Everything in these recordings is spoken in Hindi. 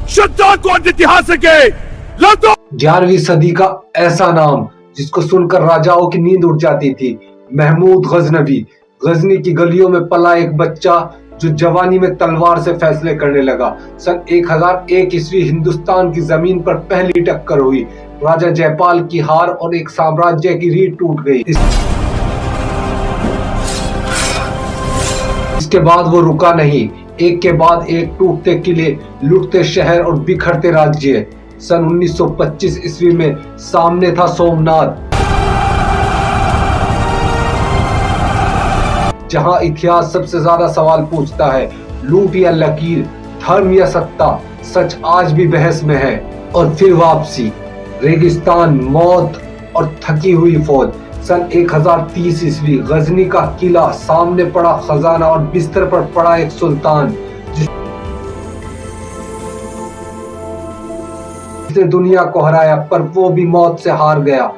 शैतान को इतिहास के 11वीं सदी का ऐसा नाम जिसको सुनकर राजाओं की नींद उड़ जाती थी, महमूद गजनवी। गजनी की गलियों में पला एक बच्चा जो जवानी में तलवार से फैसले करने लगा। सन 1001 ईस्वी हिंदुस्तान की जमीन पर पहली टक्कर हुई। राजा जयपाल की हार और एक साम्राज्य की रीढ़ टूट गई। इसके बाद वो रुका नहीं, एक के बाद एक टूटते किले, लुटते शहर और बिखरते राज्य। सन 1925 ईस्वी में सामने था सोमनाथ, जहां इतिहास सबसे ज्यादा सवाल पूछता है, लूट या लकीर, धर्म या सत्ता, सच आज भी बहस में है। और फिर वापसी, रेगिस्तान, मौत और थकी हुई फौज। सन 1030 ईस्वी, गजनी का किला, सामने पड़ा खजाना और बिस्तर पर पड़ा एक सुल्तान जिसने दुनिया को हराया, पर वो भी मौत से हार गया।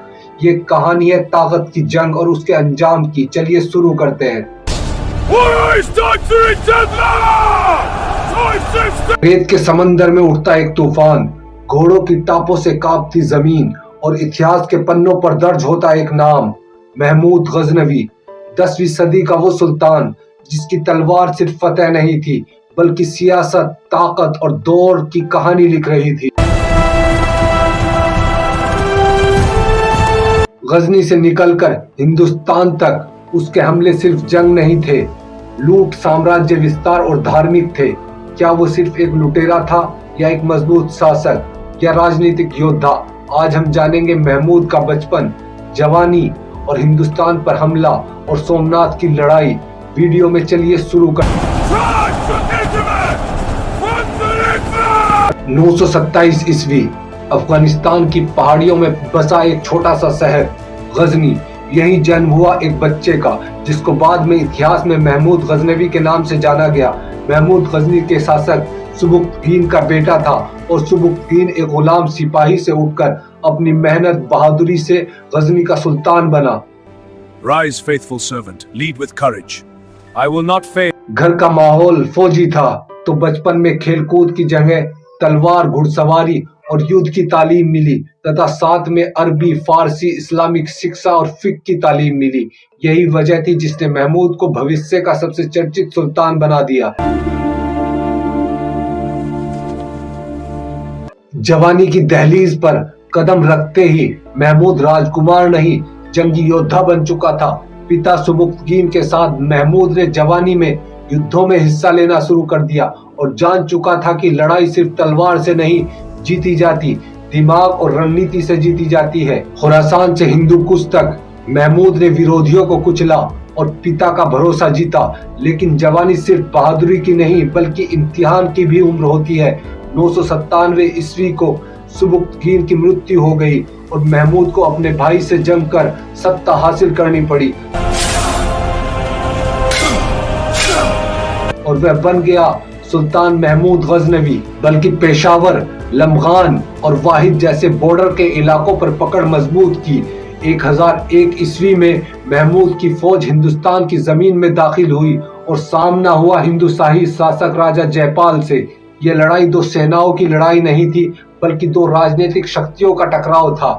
ये कहानी है ताकत की जंग और उसके अंजाम की। चलिए शुरू करते हैं। रेत के समंदर में उठता एक तूफान, घोड़ों की टापों से कांपती जमीन और इतिहास के पन्नों पर दर्ज होता एक नाम, महमूद गजनवी। 10वीं सदी का वो सुल्तान जिसकी तलवार सिर्फ फतेह नहीं थी, बल्कि सियासत, ताकत और दौर की कहानी लिख रही थी। गजनी से निकलकर हिंदुस्तान तक उसके हमले सिर्फ जंग नहीं थे, लूट, साम्राज्य विस्तार और धार्मिक थे। क्या वो सिर्फ एक लुटेरा था या एक मजबूत शासक या राजनीतिक योद्धा? आज हम जानेंगे महमूद का बचपन, जवानी और हिंदुस्तान पर हमला और सोमनाथ की लड़ाई। वीडियो में चलिए शुरू कर। 927 ईस्वी, अफगानिस्तान की पहाड़ियों में बसा एक छोटा सा शहर गजनी। यही जन्म हुआ एक बच्चे का जिसको बाद में इतिहास में महमूद गजनवी के नाम से जाना गया। महमूद गजनी के शासक सुबुक्तगीन का बेटा था और सुबुक्तगीन एक गुलाम सिपाही से उठकर अपनी मेहनत बहादुरी से गजनी का सुल्तान बना। Rise, faithful servant, lead with courage. I will not fail. घर का माहौल फौजी था, तो बचपन में खेलकूद की जगह तलवार, घुड़सवारी और युद्ध की तालीम मिली तथा साथ में अरबी, फारसी, इस्लामिक शिक्षा और फिक्र की तालीम मिली। यही वजह थी जिसने महमूद को भविष्य का सबसे चर्चित सुल्तान बना दिया। जवानी की दहलीज पर कदम रखते ही महमूद राजकुमार नहीं, जंगी योद्धा बन चुका था। पिता सुबुक्तगीन के साथ महमूद ने जवानी में युद्धों में हिस्सा लेना शुरू कर दिया और जान चुका था कि लड़ाई सिर्फ तलवार से नहीं जीती जाती, दिमाग और रणनीति से जीती जाती है। खुरासान से हिंदू कुश तक महमूद ने विरोधियों को कुचला और पिता का भरोसा जीता। लेकिन जवानी सिर्फ बहादुरी की नहीं, बल्कि इम्तिहान की भी उम्र होती है। 997 ईस्वी को सुबुक्तगीन की मृत्यु हो गई और महमूद को अपने भाई से जंग कर सत्ता हासिल करनी पड़ी और वह बन गया सुल्तान महमूद गजनवी। बल्कि पेशावर, लमगान और वाहिद जैसे बॉर्डर के इलाकों पर पकड़ मजबूत की। 1001 ईस्वी में महमूद की फौज हिंदुस्तान की जमीन में दाखिल हुई और सामना हुआ हिंदुशाही शासक राजा जयपाल से। यह लड़ाई दो सेनाओं की लड़ाई नहीं थी, बल्कि दो राजनीतिक शक्तियों का टकराव था।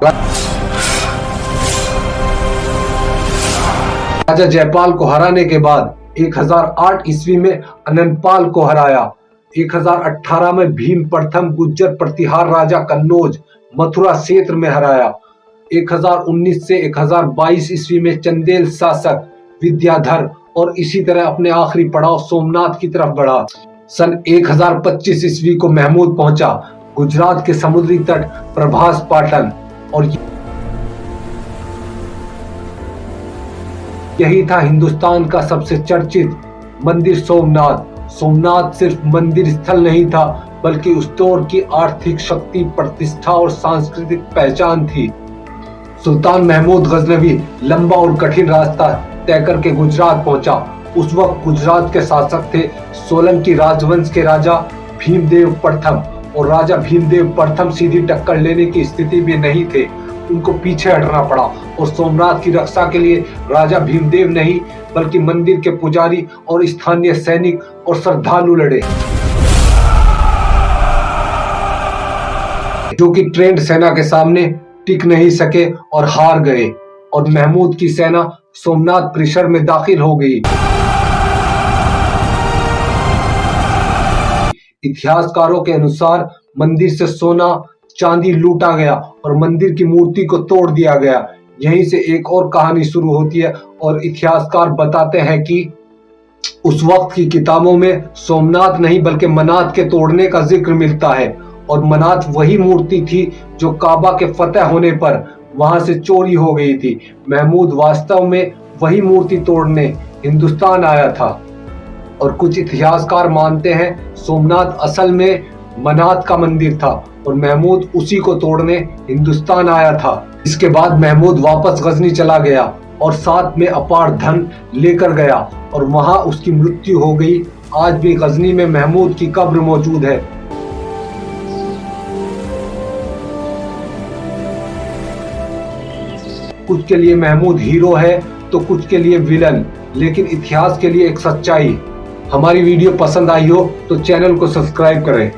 राजा जयपाल को हराने के बाद 1008 ईस्वी में अनंगपाल को हराया। 1018 में भीम प्रथम गुज्जर प्रतिहार राजा कन्नौज, मथुरा क्षेत्र में हराया। 1019 से 1022 ईस्वी में चंदेल शासक विद्याधर और इसी तरह अपने आखिरी पड़ाव सोमनाथ की तरफ बढ़ा। सन 1025 ईस्वी को महमूद पहुंचा गुजरात के समुद्री तट प्रभास पाटन और यही था हिंदुस्तान का सबसे चर्चित मंदिर सोमनाथ। सोमनाथ सिर्फ मंदिर स्थल नहीं था, बल्कि उस दौर की आर्थिक शक्ति, प्रतिष्ठा और सांस्कृतिक पहचान थी। सुल्तान महमूद गजनवी लंबा और कठिन रास्ता तय करके गुजरात पहुंचा। उस वक्त गुजरात के शासक थे सोलंकी राजवंश के राजा भीमदेव प्रथम, और राजा भीमदेव प्रथम सीधी टक्कर लेने की स्थिति में नहीं थे। उनको पीछे हटना पड़ा और सोमनाथ की रक्षा के लिए राजा भीमदेव नहीं, बल्कि मंदिर के पुजारी और स्थानीय सैनिक और श्रद्धालु लड़े। जो कि ट्रेंड सेना के सामने टिक नहीं सके और हार गए और महमूद की सेना सोमनाथ परिसर में दाखिल हो गई। इतिहासकारों के अनुसार मंदिर से सोना चांदी लूटा गया और मंदिर की मूर्ति को तोड़ दिया गया। यहीं से एक और कहानी शुरू होती है और इतिहासकार बताते हैं कि उस वक्त की किताबों में सोमनाथ नहीं बल्कि मनात के तोड़ने का जिक्र मिलता है और मनात वही मूर्ति थी जो काबा के फतेह होने पर वहां से चोरी हो गई थी। महमूद वास्तव में वही मूर्ति तोड़ने हिंदुस्तान आया था और कुछ इतिहासकार मानते हैं सोमनाथ असल में मनात का मंदिर था और महमूद उसी को तोड़ने हिंदुस्तान आया था। इसके बाद महमूद वापस गजनी चला गया और साथ में अपार धन लेकर गया और वहां उसकी मृत्यु हो गई। आज भी गजनी में महमूद की कब्र मौजूद है। कुछ के लिए महमूद हीरो है तो कुछ के लिए विलन, लेकिन इतिहास के लिए एक सच्चाई। हमारी वीडियो पसंद आई हो तो चैनल को सब्सक्राइब करें।